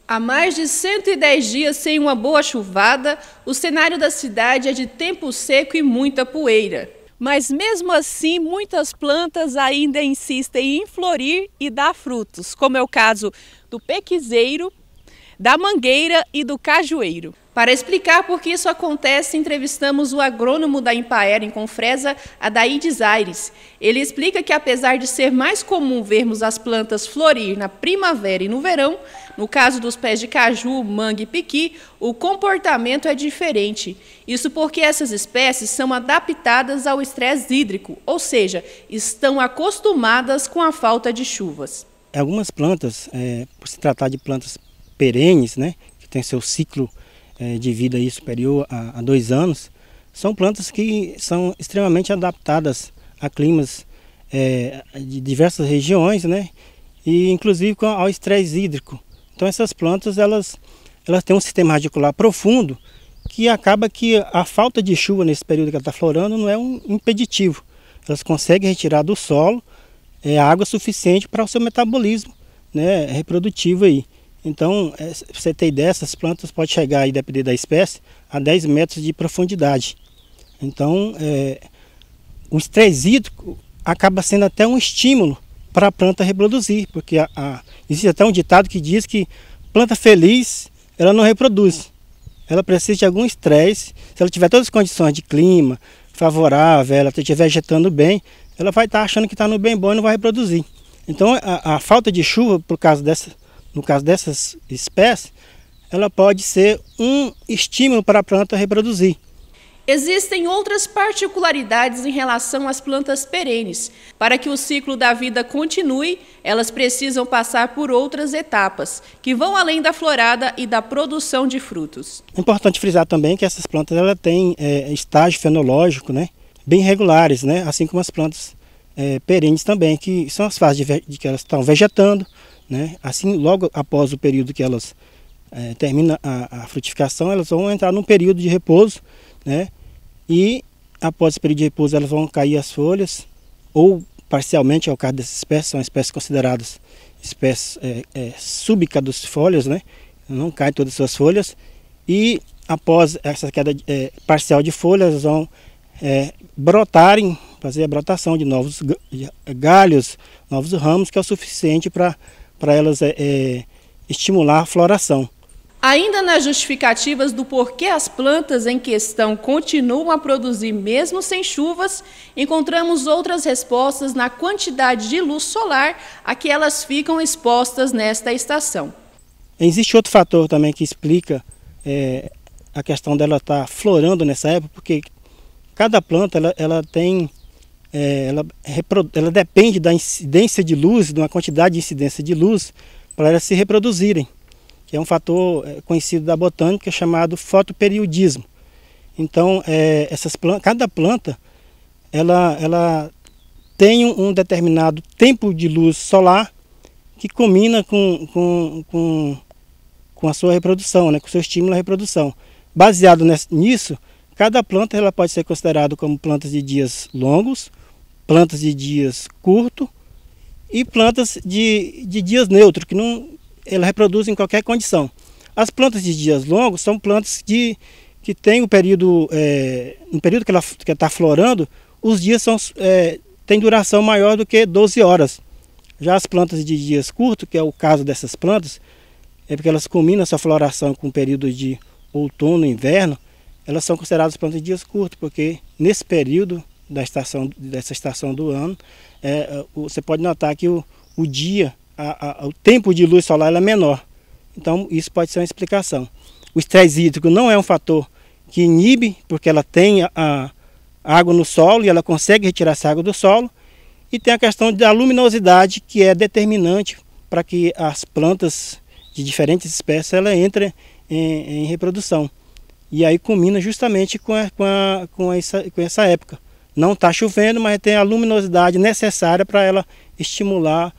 Há mais de 110 dias sem uma boa chuvada, o cenário da cidade é de tempo seco e muita poeira. Mas mesmo assim, muitas plantas ainda insistem em florir e dar frutos, como é o caso do pequizeiro, da mangueira e do cajueiro. Para explicar por que isso acontece, entrevistamos o agrônomo da Impaera em Confresa, Adaídes Aires. Ele explica que, apesar de ser mais comum vermos as plantas florir na primavera e no verão, no caso dos pés de caju, manga e piqui, o comportamento é diferente. Isso porque essas espécies são adaptadas ao estresse hídrico, ou seja, estão acostumadas com a falta de chuvas. Algumas plantas, por se tratar de plantas perenes, né, que tem seu ciclo de vida aí superior a 2 anos, são plantas que são extremamente adaptadas a climas de diversas regiões, né, e inclusive ao estresse hídrico. Então essas plantas elas têm um sistema radicular profundo que acaba que a falta de chuva nesse período que ela está florando não é um impeditivo. Elas conseguem retirar do solo água suficiente para o seu metabolismo, né, reprodutivo aí. Então, pra você ter ideia, essas plantas podem chegar, aí, depender da espécie, a 10 metros de profundidade. Então, o estresse hídrico acaba sendo até um estímulo para a planta reproduzir, porque existe até um ditado que diz que planta feliz, ela não reproduz. Ela precisa de algum estresse. Se ela tiver todas as condições de clima favorável, ela estiver vegetando bem, ela vai estar achando que está no bem bom e não vai reproduzir. Então, a falta de chuva, no caso dessas espécies, ela pode ser um estímulo para a planta reproduzir. Existem outras particularidades em relação às plantas perenes. Para que o ciclo da vida continue, elas precisam passar por outras etapas, que vão além da florada e da produção de frutos. É importante frisar também que essas plantas têm estágio fenológico, né, bem regulares, né, assim como as plantas perenes também, que são as fases de que elas estão vegetando, né? Assim, logo após o período que elas terminam a frutificação, elas vão entrar num período de repouso, né? E após esse período de repouso elas vão cair as folhas, ou parcialmente, ao caso dessas espécies, são espécies consideradas espécies subcaducifólias, né? Não caem todas as suas folhas, e após essa queda parcial de folhas, elas vão brotarem, fazer a brotação de novos galhos, novos ramos, que é o suficiente para elas estimular a floração. Ainda nas justificativas do porquê as plantas em questão continuam a produzir mesmo sem chuvas, encontramos outras respostas na quantidade de luz solar a que elas ficam expostas nesta estação. Existe outro fator também que explica a questão dela estar florando nessa época, porque cada planta ela depende da incidência de luz, de uma quantidade de incidência de luz, para elas se reproduzirem, que é um fator conhecido da botânica chamado fotoperiodismo. Então, cada planta ela tem um determinado tempo de luz solar que combina com a sua reprodução, né, com o seu estímulo à reprodução. Baseado nisso, cada planta ela pode ser considerada como plantas de dias longos, plantas de dias curtos e plantas de dias neutros, que ela reproduz em qualquer condição. As plantas de dias longos são plantas que têm um período que ela está florando, os dias têm duração maior do que 12 horas. Já as plantas de dias curtos, que é o caso dessas plantas, porque elas combinam essa floração com o período de outono e inverno, elas são consideradas plantas de dias curtos, porque nesse período dessa estação do ano, você pode notar que o tempo de luz solar é menor. Então isso pode ser uma explicação. O estresse hídrico não é um fator que inibe, porque ela tem a água no solo e ela consegue retirar essa água do solo. E tem a questão da luminosidade, que é determinante para que as plantas de diferentes espécies entrem em reprodução. E aí combina justamente com essa época. Não está chovendo, mas tem a luminosidade necessária para ela estimular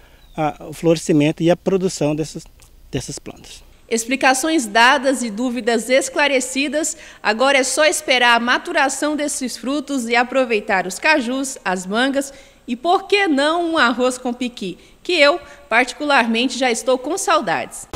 o florescimento e a produção dessas plantas. Explicações dadas e dúvidas esclarecidas, agora é só esperar a maturação desses frutos e aproveitar os cajus, as mangas e, por que não, um arroz com piqui, que eu, particularmente, já estou com saudades.